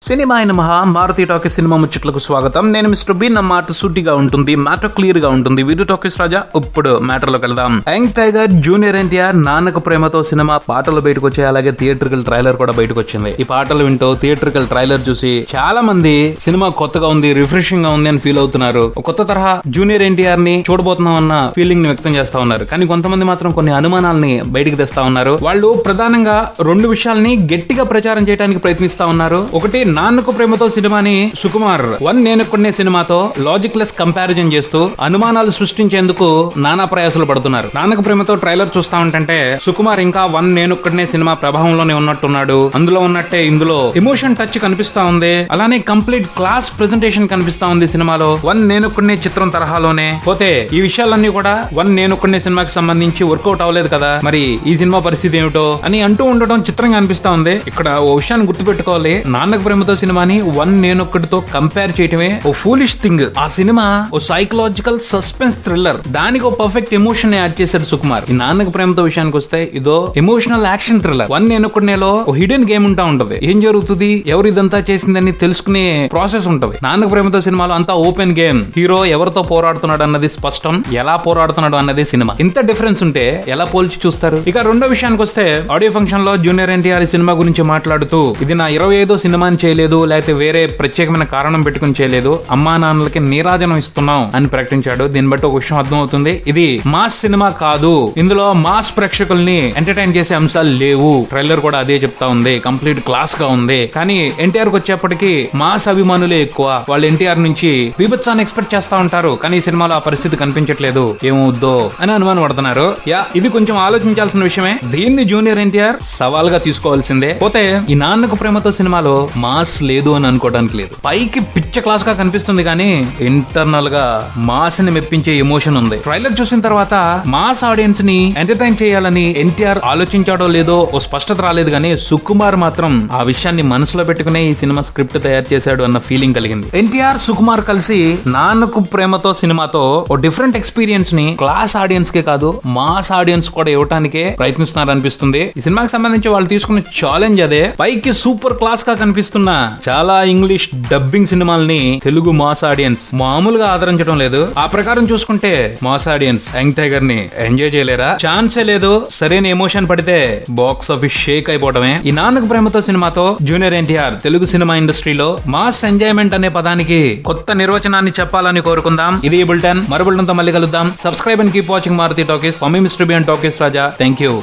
Cinema అయిన Maruti talkies cinema ముచ్చట్లకు స్వాగతం. నేను మిస్టర్ బి. నా మాట సూటిగా ఉంటుంది, మ్యాటర్ క్లియర్ గా ఉంటుంది. వీడియో టాకీస్ రాజా. ఇప్పుడు మ్యాటర్ లోకి వెళ్దాం. Young tiger junior NTR Nannaku Prematho cinema పాటలు బయటకు వచ్చాయి. అలాగే థియేట్రికల్ ట్రైలర్ కూడా బయటకు వచ్చింది. ఈ పాటలు వింటూ థియేట్రికల్ ట్రైలర్ చూసి చాలా మంది సినిమా కొత్తగా ఉంది, రిఫ్రెషింగ్ గా ఉంది అని ఫీల్ అవుతున్నారు. కొత్త తరహా జూనియర్ ఎన్టీఆర్ ని చూడబోతున్నాం అన్న ఫీలింగ్ ని వ్యక్తం చేస్తా ఉన్నారు. కానీ కొంతమంది మాత్రం కొన్ని అనుమానాలని బయటకు తెస్తా ఉన్నారు. వాళ్ళు ప్రధానంగా రెండు విషయాల్ని గట్టిగా ప్రచారం చేయడానికి ప్రయత్నిస్తా ఉన్నారు. ఒకటి, నాన్నకు ప్రేమతో సినిమాని సుకుమార్ వన్ నేను కొన్నే సినిమాతో లాజిక్ లెస్ కంపారిజన్ చేస్తూ అనుమానాలు సృష్టించేందుకు నానా ప్రయాసాలు పడుతున్నారు. నాన్నకు ప్రేమతో ట్రైలర్ చూస్తా ఉంటే సుకుమార్ ఇంకా వన్ నేను కొన్నే సినిమా ప్రభావంలోనే ఉన్నట్టున్నాడు. అందులో ఉన్నట్టే ఇందులో ఎమోషన్ టచ్ కనిపిస్తా ఉంది. అలానే కంప్లీట్ క్లాస్ ప్రెజెంటేషన్ కనిపిస్తా ఉంది సినిమాలో. వన్ నేను కొన్నే చిత్రం తరహాలోనే పోతే ఈ విషయాలన్నీ కూడా వన్ నేను కొన్నే సినిమాకి సంబంధించి వర్కౌట్ అవ్వలేదు కదా, మరి ఈ సినిమా పరిస్థితి ఏమిటో అని అంటూ ఉండటం చిత్రంగా అనిపిస్తా ఉంది. ఇక్కడ ఓ విషయాన్ని గుర్తుపెట్టుకోవాలి. నాన్నకు ప్రేమతో సినిమాని వన్ నేనొక్కడితో కంపేర్ చేయటమే ఓ ఫూలిష్ థింగ్. ఆ సినిమా ఓ సైకలాజికల్ సస్పెన్స్ థ్రిల్లర్, దానికి ఓ పర్ఫెక్ట్ ఎమోషన్ యాడ్ చేశాడు సుకుమార్. ఈ నాన్నకు ప్రేమతో విషయానికి వస్తే ఇదో ఎమోషనల్ యాక్షన్ థ్రిల్లర్. వన్ నేనొక్కడినేలో ఓ హిడెన్ గేమ్ ఉంటా ఉంటది. ఏం జరుగుతుంది, ఎవరు ఇదంతా చేసిందని తెలుసుకునే ప్రాసెస్ ఉంటది. నాన్నకు ప్రేమతో సినిమాలో అంతా ఓపెన్ గేమ్. హీరో ఎవరితో పోరాడుతున్నాడు అన్నది స్పష్టం, ఎలా పోరాడుతున్నాడు అన్నది సినిమా. ఇంత డిఫరెన్స్ ఉంటే ఎలా పోల్చి చూస్తారు? ఇక రెండో విషయానికి వస్తే ఆడియో ఫంక్షన్ లో జూనియర్ ఎన్టీఆర్ ఈ సినిమా గురించి మాట్లాడుతూ ఇది నా 25వ సినిమాని చేయలేదు, లేకపోతే వేరే ప్రత్యేకమైన కారణం పెట్టుకుని చేయలేదు, అమ్మా నాన్నలకి నీరాజనం ఇస్తున్నాం అని ప్రకటించాడు. దీన్ని బట్టి ఒక విషయం అర్థం అవుతుంది, ఇది మాస్ సినిమా కాదు, ఇందులో మాస్ ప్రేక్షకుల్ని ఎంటర్టైన్ చేసే అంశాలు లేవు. ట్రైలర్ కూడా అదే చెప్తా ఉంది, కంప్లీట్ క్లాస్ గా ఉంది. కానీ ఎన్టీఆర్ కి వచ్చేప్పటికి మాస్ అభిమానులే ఎక్కువ. వాళ్ళు ఎన్టీఆర్ నుంచి బీభత్సాన్ని ఎక్స్పెక్ట్ చేస్తా ఉంటారు. కానీ ఈ సినిమాలో ఆ పరిస్థితి కనిపించట్లేదు, ఏమవుద్దో అని అనుమానం పడుతున్నారు. ఇది కొంచెం ఆలోచించాల్సిన విషయమే. దీన్ని జూనియర్ ఎన్టీఆర్ సవాల్ గా తీసుకోవాల్సిందే. పోతే ఈ నాన్నకు ప్రేమతో సినిమాలో మాస్ లేదు అని అనుకోవడానికి లేదు. పైకి పిచ్చ క్లాస్ గా కనిపిస్తుంది, కానీ ఇంటర్నల్ గా మాస్ ని మెప్పించే ఎమోషన్ ఉంది. ట్రైలర్ చూసిన తర్వాత మాస్ ఆడియన్స్ ని ఎంటర్టైన్ చేయాలని ఎన్టీఆర్ ఆలోచించాడో లేదో ఓ స్పష్టత రాలేదు, కానీ సుకుమార్ మాత్రం ఆ విషయాన్ని మనసులో పెట్టుకునే ఈ సినిమా స్క్రిప్ట్ తయారు చేశాడు అన్న ఫీలింగ్ కలిగింది. ఎన్టీఆర్ సుకుమార్ కలిసి నాన్నకు ప్రేమతో సినిమాతో ఓ డిఫరెంట్ ఎక్స్పీరియన్స్ ని క్లాస్ ఆడియన్స్ కే కాదు మాస్ ఆడియన్స్ కూడా ఇవ్వటానికే ప్రయత్నిస్తున్నారు అనిపిస్తుంది. ఈ సినిమాకి సంబంధించి వాళ్ళు తీసుకున్న ఛాలెంజ్ అదే. పైకి సూపర్ క్లాస్ గా కనిపిస్తున్న చాలా ఇంగ్లీష్ డబ్బింగ్ సినిమాల్ని తెలుగు మాస్ ఆడియన్స్ మామూలుగా ఆదరించడం లేదు. ఆ ప్రకారం చూసుకుంటే మాస్ ఆడియన్స్ యంగ్ టైగర్ ని ఎంజాయ్ చేయలేరా? ఛాన్సే లేదు. సరైన ఎమోషన్ పడితే బాక్స్ ఆఫీస్ షేక్ అయిపోవడమే. ఈ నాన్నకు ప్రేమతో సినిమాతో జూనియర్ ఎన్టీఆర్ తెలుగు సినిమా ఇండస్ట్రీలో మాస్ ఎంజాయ్మెంట్ అనే పదానికి కొత్త నిర్వచనాన్ని చెప్పాలని కోరుకుందాం. ఇది బులెటిన్. మరో బులెటిన్ తో మళ్ళీ కలుద్దాం. Subscribe and keep watching Maruti talkies. Mister B and talkies Raja. Thank you.